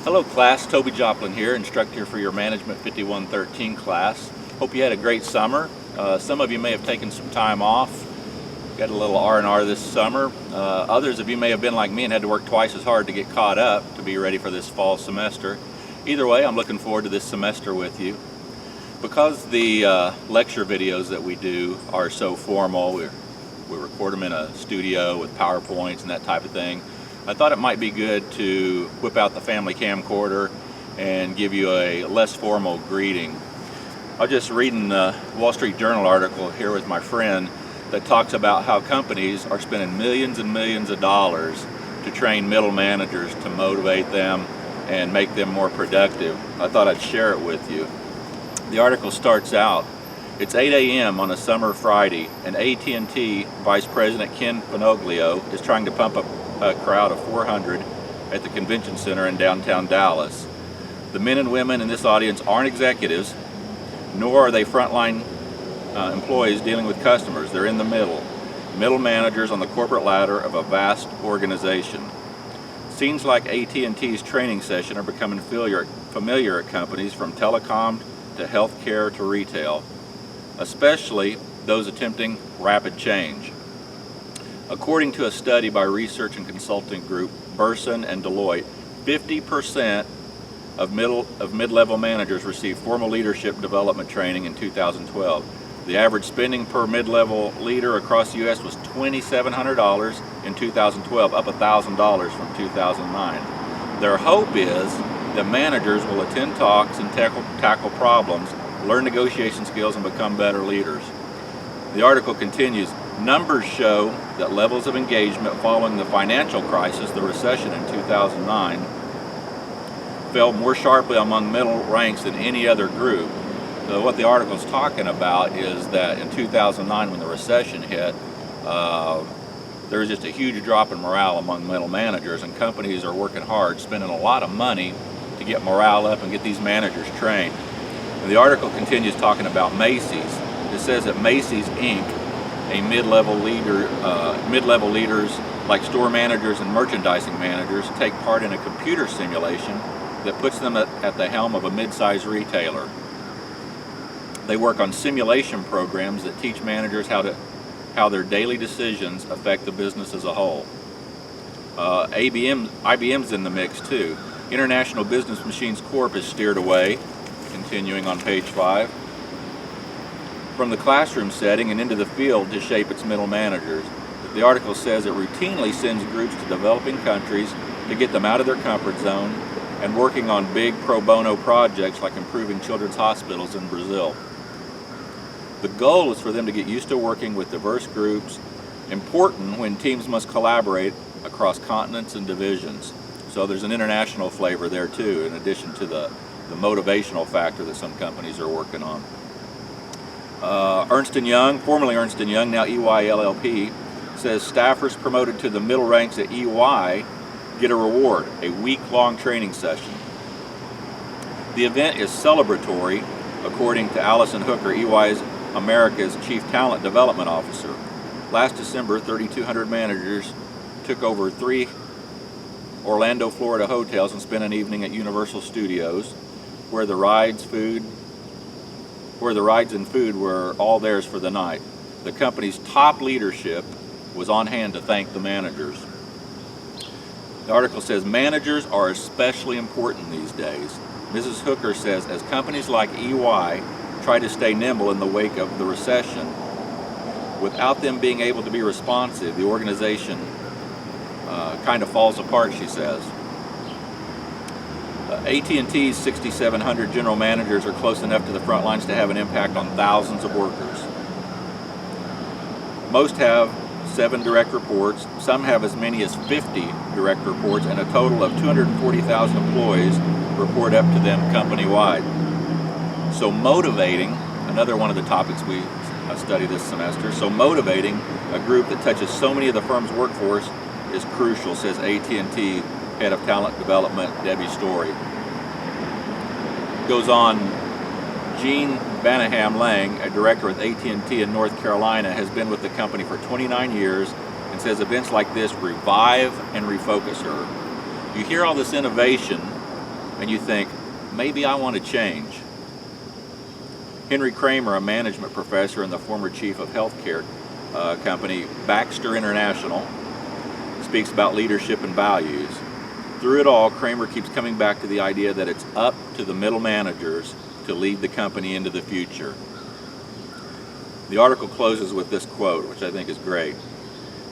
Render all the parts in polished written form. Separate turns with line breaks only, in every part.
Hello class, Toby Joplin here, instructor for your Management 5113 class. Hope you had a great summer. Some of you may have taken some time off, got a little R&R this summer. Others of you may have been like me and had to work twice as hard to get caught up to be ready for this fall semester. Either way, I'm looking forward to this semester with you. Because the lecture videos that we do are so formal, we record them in a studio with PowerPoints and that type of thing, I thought it might be good to whip out the family camcorder and give you a less formal greeting. I was just reading a Wall Street Journal article here with my friend that talks about how companies are spending millions and millions of dollars to train middle managers to motivate them and make them more productive. I thought I'd share it with you. The article starts out, it's 8 a.m. on a summer Friday, and AT&T Vice President Ken Panoglio is trying to pump up a crowd of 400 at the convention center in downtown Dallas. The men and women in this audience aren't executives, nor are they frontline employees dealing with customers. They're in the middle managers on the corporate ladder of a vast organization. Scenes like AT&T's training session are becoming familiar at companies from telecom to healthcare to retail, especially those attempting rapid change. According to a study by research and consulting group Burson and Deloitte, 50% of mid-level managers received formal leadership development training in 2012. The average spending per mid-level leader across the U.S. was $2,700 in 2012, up $1,000 from 2009. Their hope is that managers will attend talks and tackle problems, learn negotiation skills, and become better leaders. The article continues, numbers show that levels of engagement following the financial crisis, the recession in 2009, fell more sharply among middle ranks than any other group. So what the article is talking about is that in 2009, when the recession hit, there was just a huge drop in morale among middle managers, and companies are working hard, spending a lot of money to get morale up and get these managers trained. And the article continues talking about Macy's. It says that Macy's Inc., a mid-level leaders like store managers and merchandising managers take part in a computer simulation that puts them at the helm of a mid-sized retailer. They work on simulation programs that teach managers how their daily decisions affect the business as a whole. IBM's in the mix too. International Business Machines Corp is steered away, continuing on page 5, from the classroom setting and into the field to shape its middle managers. The article says it routinely sends groups to developing countries to get them out of their comfort zone and working on big pro bono projects like improving children's hospitals in Brazil. The goal is for them to get used to working with diverse groups, important when teams must collaborate across continents and divisions. So there's an international flavor there too, in addition to the motivational factor that some companies are working on. Ernst & Young, formerly Ernst & Young, now EY LLP, says staffers promoted to the middle ranks at EY get a reward, a week-long training session. The event is celebratory, according to Allison Hooker, EY's America's Chief Talent Development Officer. Last December, 3,200 managers took over 3 Orlando, Florida hotels and spent an evening at Universal Studios, where the rides and food were all theirs for the night. The company's top leadership was on hand to thank the managers. The article says managers are especially important these days. Mrs. Hooker says as companies like EY try to stay nimble in the wake of the recession, without them being able to be responsive, the organization kind of falls apart, she says. AT&T's 6,700 general managers are close enough to the front lines to have an impact on thousands of workers. Most have 7 direct reports, some have as many as 50 direct reports, and a total of 240,000 employees report up to them company-wide. So motivating, another one of the topics we study this semester, so motivating a group that touches so many of the firm's workforce is crucial, says AT&T Head of Talent Development, Debbie Story. Goes on, Gene Banaham Lang, a director with AT&T in North Carolina, has been with the company for 29 years and says events like this revive and refocus her. You hear all this innovation and you think, maybe I want to change. Henry Kramer, a management professor and the former chief of healthcare company Baxter International, speaks about leadership and values. Through it all, Kramer keeps coming back to the idea that it's up to the middle managers to lead the company into the future. The article closes with this quote, which I think is great.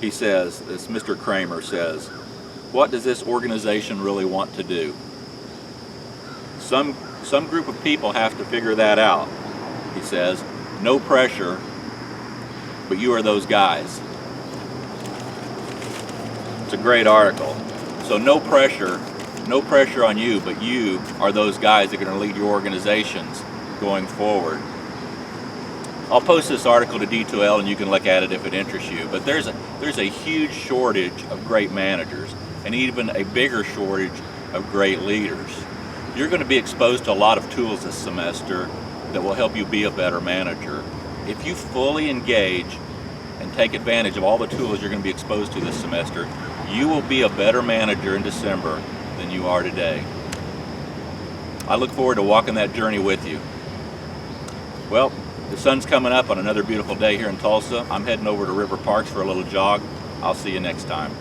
He says, this Mr. Kramer says, "What does this organization really want to do? Some group of people have to figure that out." He says, "No pressure, but you are those guys." It's a great article. So no pressure on you, but you are those guys that are going to lead your organizations going forward. I'll post this article to D2L and you can look at it if it interests you, but there's a huge shortage of great managers and even a bigger shortage of great leaders. You're going to be exposed to a lot of tools this semester that will help you be a better manager. If you fully engage and take advantage of all the tools you're going to be exposed to this semester, you will be a better manager in December than you are today. I look forward to walking that journey with you. Well, the sun's coming up on another beautiful day here in Tulsa. I'm heading over to River Parks for a little jog. I'll see you next time.